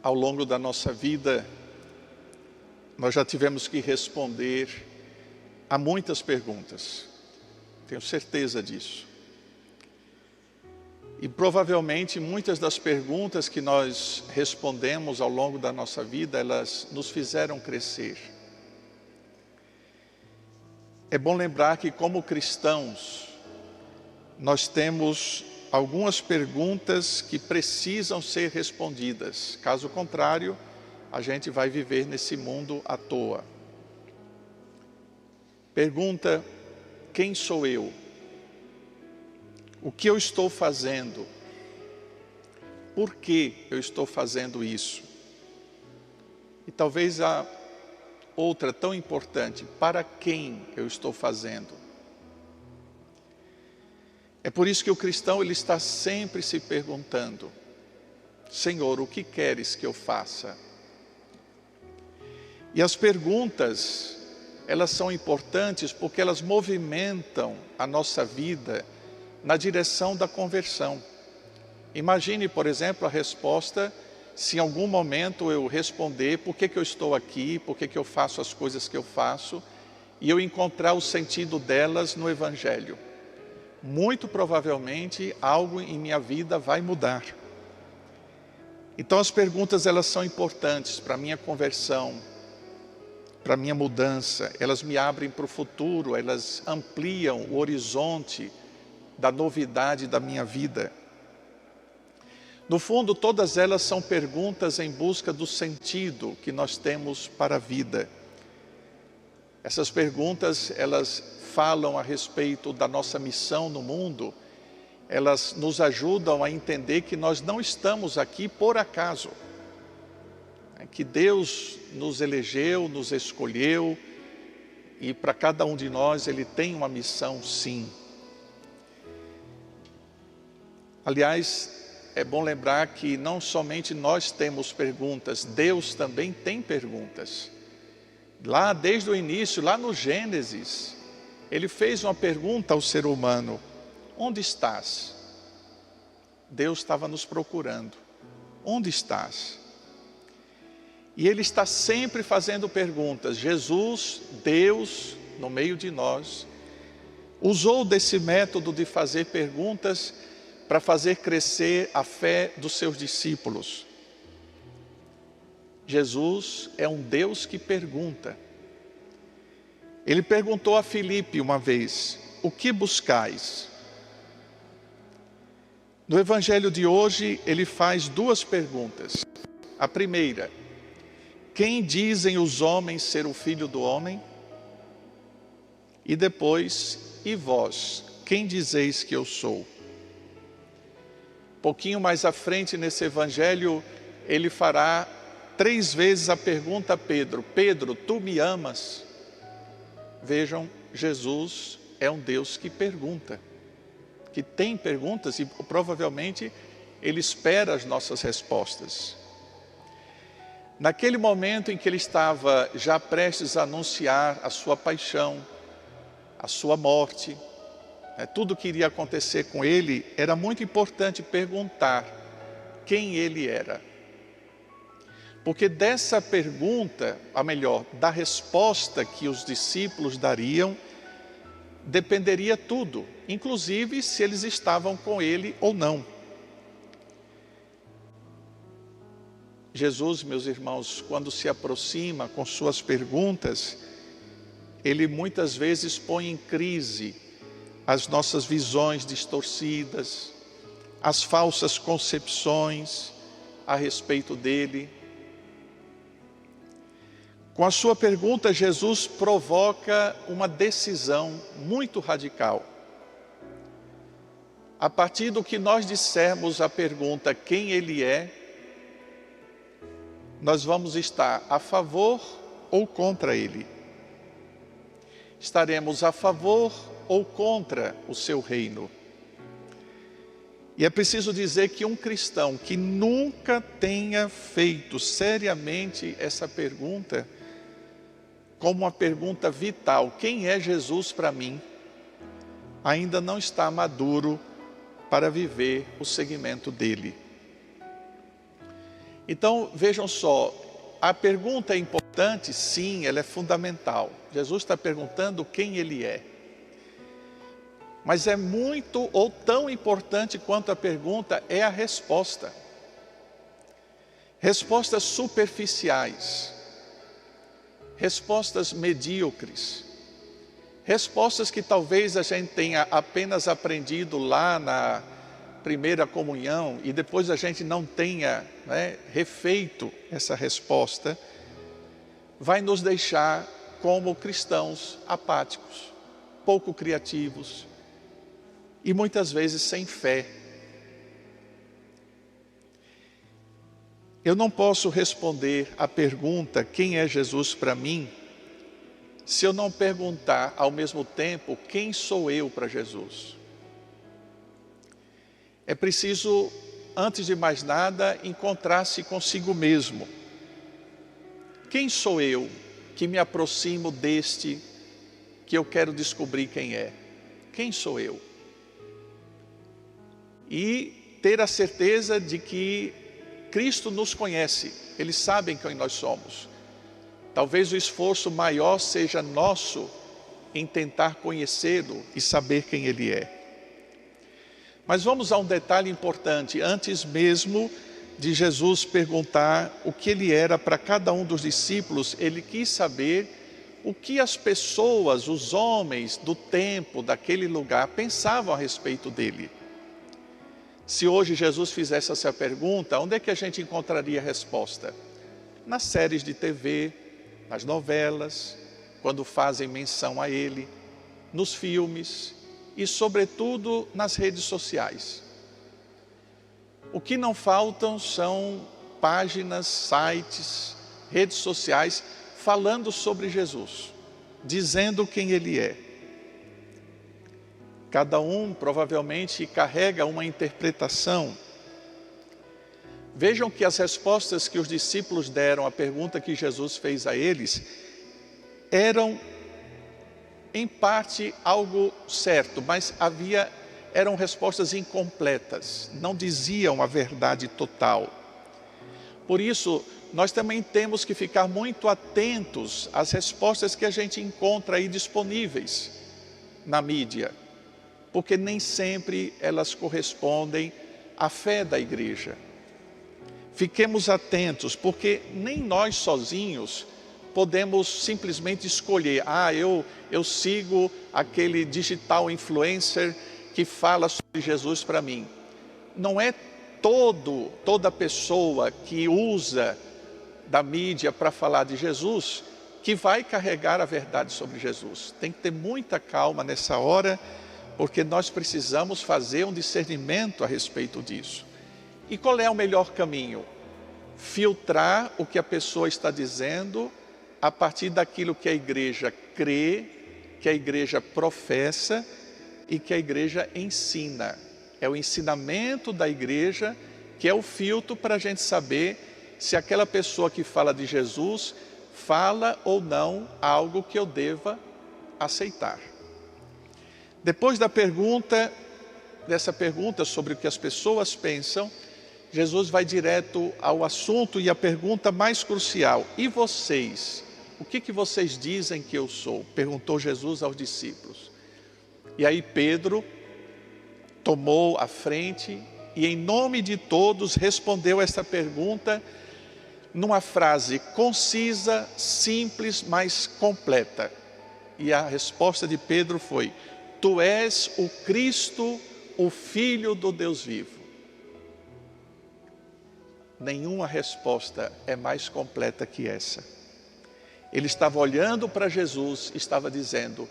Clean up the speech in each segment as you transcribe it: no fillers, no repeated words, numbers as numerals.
ao longo da nossa vida, nós já tivemos que responder a muitas perguntas. Tenho certeza disso. E provavelmente muitas das perguntas que nós respondemos ao longo da nossa vida, elas nos fizeram crescer. É bom lembrar que como cristãos, nós temos algumas perguntas que precisam ser respondidas. Caso contrário, a gente vai viver nesse mundo à toa. Pergunta: quem sou eu? O que eu estou fazendo? Por que eu estou fazendo isso? E talvez a outra tão importante: para quem eu estou fazendo? É por isso que o cristão ele está sempre se perguntando: Senhor, o que queres que eu faça? E as perguntas, elas são importantes porque elas movimentam a nossa vida na direção da conversão. Imagine, por exemplo, a resposta, se em algum momento eu responder por que eu estou aqui, por que eu faço as coisas que eu faço, e eu encontrar o sentido delas no Evangelho. Muito provavelmente algo em minha vida vai mudar. Então as perguntas elas são importantes para a minha conversão, para a minha mudança. Elas me abrem para o futuro, elas ampliam o horizonte da novidade da minha vida. No fundo, todas elas são perguntas em busca do sentido que nós temos para a vida. Essas perguntas, elas falam a respeito da nossa missão no mundo, elas nos ajudam a entender que nós não estamos aqui por acaso, que Deus nos elegeu, nos escolheu, e para cada um de nós Ele tem uma missão, sim. Aliás, é bom lembrar que não somente nós temos perguntas, Deus também tem perguntas. Lá desde o início, lá no Gênesis, Ele fez uma pergunta ao ser humano: onde estás? Deus estava nos procurando. Onde estás? E Ele está sempre fazendo perguntas. Jesus, Deus, no meio de nós, usou desse método de fazer perguntas para fazer crescer a fé dos seus discípulos. Jesus é um Deus que pergunta. Ele perguntou a Filipe uma vez: o que buscais? No Evangelho de hoje, ele faz duas perguntas. A primeira: quem dizem os homens ser o Filho do Homem? E depois: e vós, quem dizeis que eu sou? Pouquinho mais à frente nesse Evangelho, ele fará 3 vezes a pergunta a Pedro: Pedro, tu me amas? Vejam, Jesus é um Deus que pergunta, que tem perguntas e provavelmente Ele espera as nossas respostas. Naquele momento em que Ele estava já prestes a anunciar a sua paixão, a sua morte, tudo que iria acontecer com Ele, era muito importante perguntar quem Ele era. Porque dessa pergunta, ou melhor, da resposta que os discípulos dariam, dependeria tudo, inclusive se eles estavam com Ele ou não. Jesus, meus irmãos, quando se aproxima com suas perguntas, Ele muitas vezes põe em crise as nossas visões distorcidas, as falsas concepções a respeito dEle. Com a sua pergunta, Jesus provoca uma decisão muito radical. A partir do que nós dissermos a pergunta quem Ele é, nós vamos estar a favor ou contra Ele. Estaremos a favor ou contra o seu reino. E é preciso dizer que um cristão que nunca tenha feito seriamente essa pergunta, como uma pergunta vital, quem é Jesus para mim, ainda não está maduro para viver o seguimento dele. Então, vejam só, a pergunta é importante, sim, ela é fundamental. Jesus está perguntando quem Ele é. Mas é muito ou tão importante quanto a pergunta é a resposta. Respostas superficiais, respostas medíocres, respostas que talvez a gente tenha apenas aprendido lá na primeira comunhão e depois a gente não tenha refeito essa resposta, vai nos deixar como cristãos apáticos, pouco criativos e muitas vezes sem fé. Eu não posso responder a pergunta, quem é Jesus para mim, se eu não perguntar ao mesmo tempo, quem sou eu para Jesus? É preciso, antes de mais nada, encontrar-se consigo mesmo. Quem sou eu que me aproximo deste que eu quero descobrir quem é? Quem sou eu? E ter a certeza de que Cristo nos conhece, Ele sabe quem nós somos. Talvez o esforço maior seja nosso em tentar conhecê-lo e saber quem Ele é. Mas vamos a um detalhe importante, antes mesmo de Jesus perguntar o que Ele era para cada um dos discípulos, Ele quis saber o que as pessoas, os homens do tempo, daquele lugar, pensavam a respeito dEle. Se hoje Jesus fizesse essa pergunta, onde é que a gente encontraria a resposta? Nas séries de TV, nas novelas, quando fazem menção a Ele, nos filmes e, sobretudo, nas redes sociais. O que não faltam são páginas, sites, redes sociais falando sobre Jesus, dizendo quem Ele é. Cada um provavelmente carrega uma interpretação. Vejam que as respostas que os discípulos deram à pergunta que Jesus fez a eles eram, em parte, algo certo, mas eram respostas incompletas, não diziam a verdade total. Por isso, nós também temos que ficar muito atentos às respostas que a gente encontra aí disponíveis na mídia, porque nem sempre elas correspondem à fé da igreja. Fiquemos atentos, porque nem nós sozinhos podemos simplesmente escolher, eu sigo aquele digital influencer que fala sobre Jesus para mim. Não é toda pessoa que usa da mídia para falar de Jesus que vai carregar a verdade sobre Jesus. Tem que ter muita calma nessa hora, porque nós precisamos fazer um discernimento a respeito disso. E qual é o melhor caminho? Filtrar o que a pessoa está dizendo a partir daquilo que a igreja crê, que a igreja professa e que a igreja ensina. É o ensinamento da igreja que é o filtro para a gente saber se aquela pessoa que fala de Jesus fala ou não algo que eu deva aceitar. Depois dessa pergunta sobre o que as pessoas pensam, Jesus vai direto ao assunto e à pergunta mais crucial. E vocês? O que vocês dizem que eu sou? Perguntou Jesus aos discípulos. E aí Pedro tomou a frente e, em nome de todos, respondeu essa pergunta numa frase concisa, simples, mas completa. E a resposta de Pedro foi: Tu és o Cristo, o Filho do Deus vivo. Nenhuma resposta é mais completa que essa. Ele estava olhando para Jesus, estava dizendo: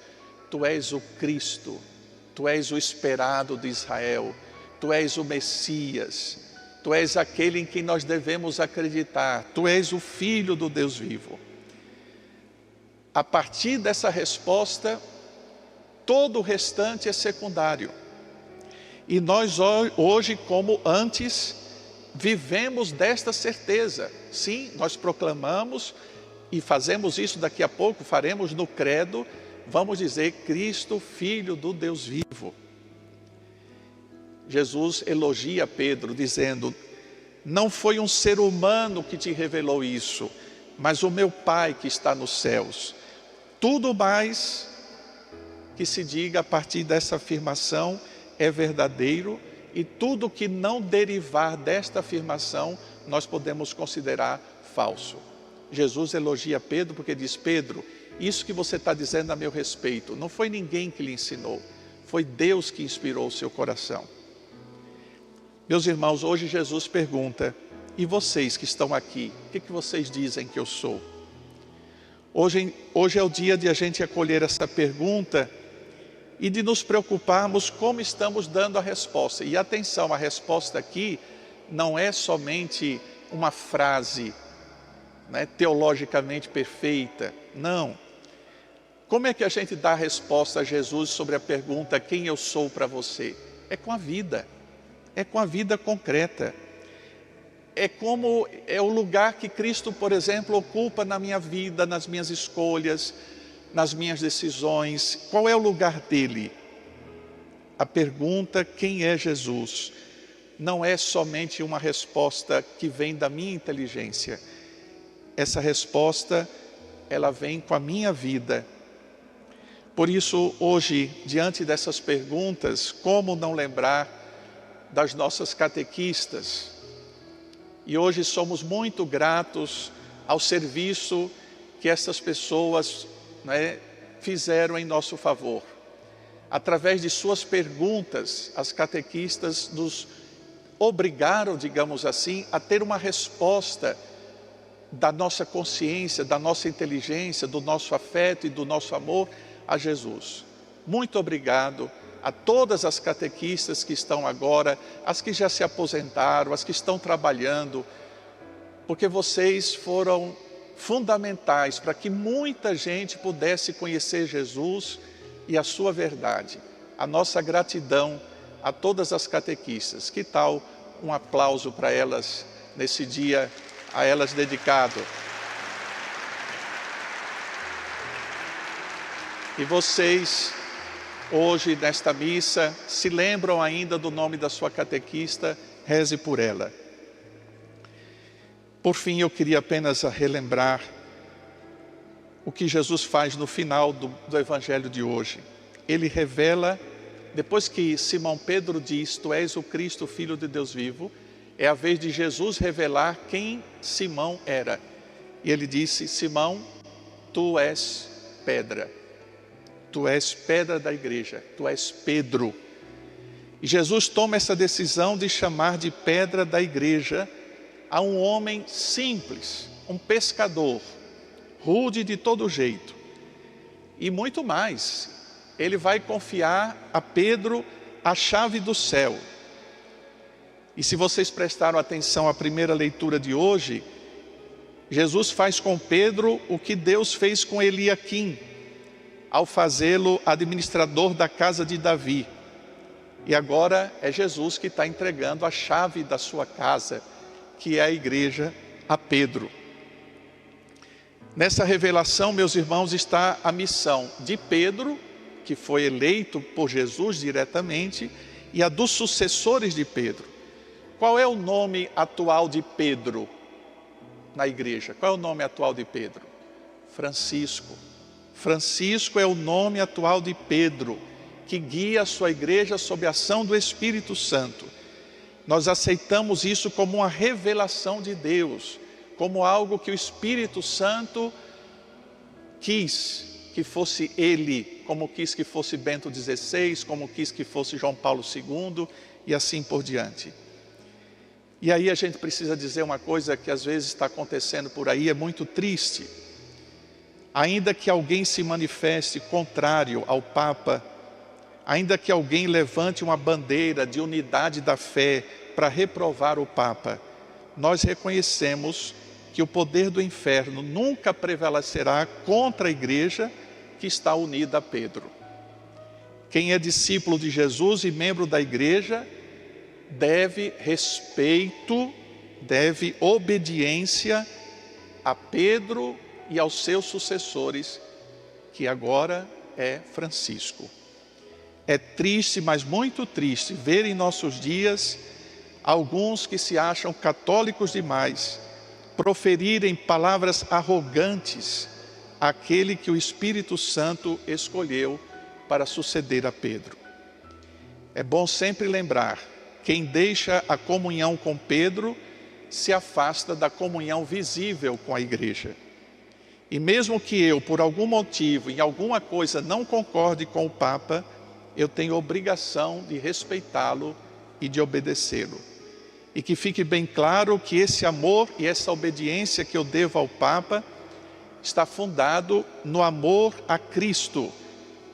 Tu és o Cristo, Tu és o esperado de Israel, Tu és o Messias, Tu és aquele em quem nós devemos acreditar, Tu és o Filho do Deus vivo. A partir dessa resposta, todo o restante é secundário. E nós hoje, como antes, vivemos desta certeza. Sim, nós proclamamos e fazemos isso daqui a pouco, faremos no credo, vamos dizer Cristo, Filho do Deus vivo. Jesus elogia Pedro dizendo: Não foi um ser humano que te revelou isso, mas o meu Pai que está nos céus. Tudo mais que se diga a partir dessa afirmação é verdadeiro, e tudo que não derivar desta afirmação nós podemos considerar falso. Jesus elogia Pedro porque diz: Pedro, isso que você está dizendo a meu respeito, não foi ninguém que lhe ensinou, foi Deus que inspirou o seu coração. Meus irmãos, hoje Jesus pergunta: e vocês que estão aqui, o que vocês dizem que eu sou? Hoje é o dia de a gente acolher essa pergunta e de nos preocuparmos como estamos dando a resposta. E atenção, a resposta aqui não é somente uma frase, né, teologicamente perfeita, não. Como é que a gente dá a resposta a Jesus sobre a pergunta: quem eu sou para você? É com a vida, é com a vida concreta. É o lugar que Cristo, por exemplo, ocupa na minha vida, nas minhas escolhas, nas minhas decisões. Qual é o lugar dele? A pergunta: quem é Jesus? Não é somente uma resposta que vem da minha inteligência. Essa resposta, ela vem com a minha vida. Por isso, hoje, diante dessas perguntas, como não lembrar das nossas catequistas? E hoje somos muito gratos ao serviço que essas pessoas, né, fizeram em nosso favor. Através de suas perguntas, as catequistas nos obrigaram, digamos assim, a ter uma resposta da nossa consciência, da nossa inteligência, do nosso afeto e do nosso amor a Jesus. Muito obrigado a todas as catequistas que estão agora, as que já se aposentaram, as que estão trabalhando, porque vocês foram fundamentais para que muita gente pudesse conhecer Jesus e a sua verdade. A nossa gratidão a todas as catequistas. Que tal um aplauso para elas nesse dia, a elas dedicado? E vocês, hoje nesta missa, se lembram ainda do nome da sua catequista? Reze por ela. Por fim, eu queria apenas relembrar o que Jesus faz no final do Evangelho de hoje. Ele revela, depois que Simão Pedro diz: tu és o Cristo, Filho de Deus vivo, é a vez de Jesus revelar quem Simão era. E ele disse: Simão, tu és pedra. Tu és pedra da igreja, tu és Pedro. E Jesus toma essa decisão de chamar de pedra da igreja a um homem simples, um pescador, rude de todo jeito. E muito mais, ele vai confiar a Pedro a chave do céu. E se vocês prestaram atenção à primeira leitura de hoje, Jesus faz com Pedro o que Deus fez com Eliaquim, ao fazê-lo administrador da casa de Davi. E agora é Jesus que está entregando a chave da sua casa, que é a igreja, a Pedro. Nessa revelação, meus irmãos, está a missão de Pedro, que foi eleito por Jesus diretamente, e a dos sucessores de Pedro. Qual é o nome atual de Pedro na igreja? Qual é o nome atual de Pedro? Francisco. Francisco é o nome atual de Pedro, que guia a sua igreja sob a ação do Espírito Santo. Nós aceitamos isso como uma revelação de Deus, como algo que o Espírito Santo quis que fosse ele, como quis que fosse Bento XVI, como quis que fosse João Paulo II e assim por diante. E aí a gente precisa dizer uma coisa que às vezes está acontecendo por aí, é muito triste. Ainda que alguém se manifeste contrário ao Papa, ainda que alguém levante uma bandeira de unidade da fé para reprovar o Papa, nós reconhecemos que o poder do inferno nunca prevalecerá contra a igreja que está unida a Pedro. Quem é discípulo de Jesus e membro da igreja deve respeito, deve obediência a Pedro e aos seus sucessores, que agora é Francisco. É triste, mas muito triste, ver em nossos dias alguns que se acham católicos demais proferirem palavras arrogantes àquele que o Espírito Santo escolheu para suceder a Pedro. É bom sempre lembrar, quem deixa a comunhão com Pedro se afasta da comunhão visível com a igreja. E mesmo que eu, por algum motivo, em alguma coisa não concorde com o Papa, eu tenho obrigação de respeitá-lo e de obedecê-lo. E que fique bem claro que esse amor e essa obediência que eu devo ao Papa está fundado no amor a Cristo,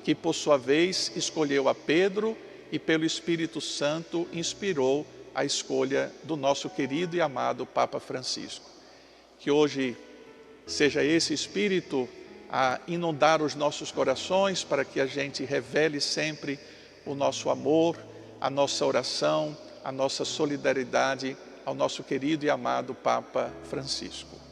que por sua vez escolheu a Pedro e pelo Espírito Santo inspirou a escolha do nosso querido e amado Papa Francisco. Que hoje seja esse Espírito a inundar os nossos corações para que a gente revele sempre o nosso amor, a nossa oração, a nossa solidariedade ao nosso querido e amado Papa Francisco.